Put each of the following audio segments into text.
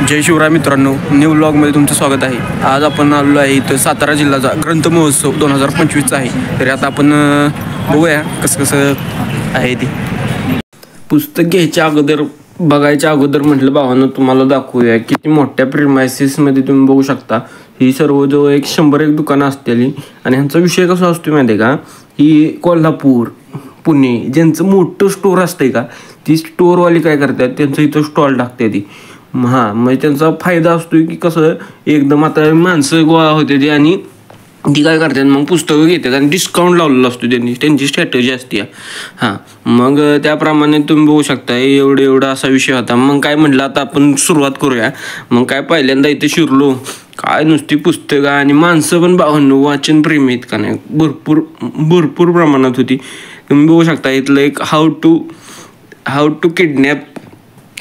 जय शिवराय मित्रांनो, न्यू व्लॉगमध्ये तुमचं स्वागत आहे। आज आपण आलो आहे इथं सातारा जिल्ह्याचा ग्रंथ महोत्सव 2025चा आहे। तर आता आपण बघूया कसं कसं आहे ते। पुस्तक घ्यायच्या अगोदर बघायच्या अगोदर म्हटलं भावांनो तुम्हाला दाखवूया किती मोठ्या प्रिमायसिसमध्ये तुम्ही बघू शकता। ही सर्व जो 101 दुकानं असतील आणि ह्यांचा विषय कसा असतो माहिती आहे का, ही कोल्हापूर पुणे ज्यांचं मोठं स्टोर असतंय का, ती स्टोरवाली काय करतात त्यांचं इथं स्टॉल टाकते ती। म्हणजे त्यांचा फायदा असतो की कसं एकदम आता माणसं गोळा होते ती आणि ती काय करतात मग पुस्तकं घेतात आणि डिस्काउंट लावलेला असतो त्यांची स्ट्रॅटेजी असते। मग त्याप्रमाणे तुम्ही बघू शकता एवढा असा विषय होता। मग काय म्हटलं आता आपण सुरुवात करूया। मग काय पहिल्यांदा इथे शिरलो, काय नुसती पुस्तकं आणि माणसं पण भावांनो वाचन प्रेमी आहेत का नाही, भरपूर प्रमाणात होती। तुम्ही बघू शकता इथलं एक how to kidnap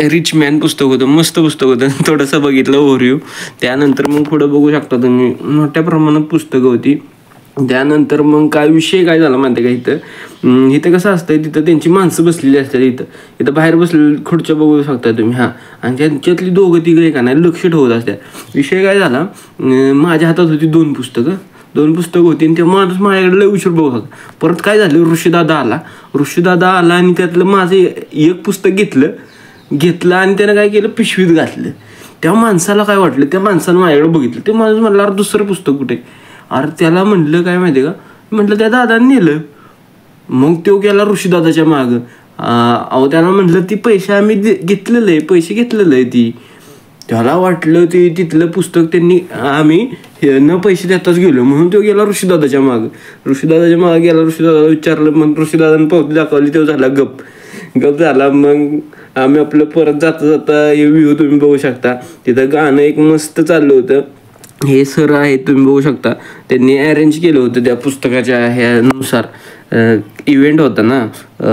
rich man पुस्तक होतं, मस्त पुस्तक होतं। थोडंसं बघितलं ओव्हरव्ह्यू, त्यानंतर मग पुढं बघू शकता तुम्ही मोठ्या प्रमाणात पुस्तकं होती। त्यानंतर मग काय विषय काय झाला माहिती आहे का, इथं कसं असतं तिथं त्यांची माणसं बसलेली असतात, इथं बाहेर बसलेली खुर्च्या बघू शकता तुम्ही। आणि त्यांच्यातली दोघं तिघं का नाही लक्ष ठेवत असतात। विषय काय झाला, माझ्या हातात होती दोन पुस्तकं होती आणि ते माणूस माझ्याकडे लय उशीर बघू शकता। परत काय झालं, ऋषीदादा आला आणि त्यातलं माझं एक पुस्तक घेतलं आणि त्यानं काय केलं, पिशवीत घातलं। त्या माणसाला काय वाटलं, त्या माणसानं माझ्याकडे बघितलं, ते माणूस म्हटलं अरे दुसरं पुस्तक कुठे, अरे त्याला म्हटलं काय माहिती आहे का, म्हटलं त्या दादाने नेलं। मग तो गेला ऋषीदादाच्या मागं, त्याला म्हटलं ती पैसे घेतलेलं आहे ती। त्याला वाटलं ते तिथलं पुस्तक त्यांनी आम्ही न पैसे देताच गेलो, म्हणून तो गेला ऋषीदादाच्या मागं गेला। ऋषीदादाला विचारलं, मग ऋषीदादानं पावती दाखवली, तो झाला गप झाला। मग आम्ही आपलं परत जाता हे व्ह्यू तुम्ही बघू शकता। तिथं गाणं एक मस्त चाललं होतं, हे सर आहेत तुम्ही बघू शकता, त्यांनी अरेंज केलं होतं त्या पुस्तकाच्या ह्यानुसार। इव्हेंट होता ना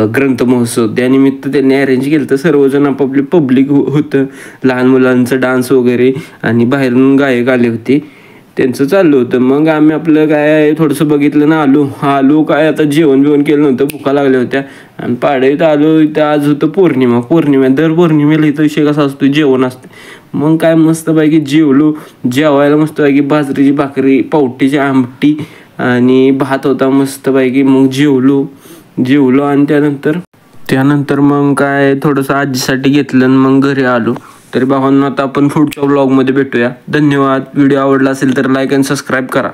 ग्रंथ महोत्सव, त्यानिमित्त त्यांनी अरेंज केलं तर सर्वजण आपापली पब्लिक होतं, लहान मुलांचं डान्स वगैरे आणि बाहेरून गायक आले होते, त्यांचं चाललं होतं। मग आम्ही आपलं काय थोडंसं बघितलं ना आलो काय आता जेवण केलं नव्हतं, भुका लागल्या होत्या आणि पाड्यात आलो। इथं आज होतं पौर्णिमा दर पौर्णिमेला इथं विषय कसा असतो, जेवण असते। मग काय मस्तपैकी जेवायला मस्तपैकी बाजरीची भाकरी, पावटीची आमटी आणि भात होता मस्तपैकी। मग जेवलो आणि त्यानंतर मग काय थोडंसं आजीसाठी घेतलं आणि मग घरी आलो। तरी भावांनो आता आपण पुढच्या व्लॉगमध्ये भेटूया। धन्यवाद। व्हिडिओ आवडला असेल तर लाईक आणि सबस्क्राईब करा।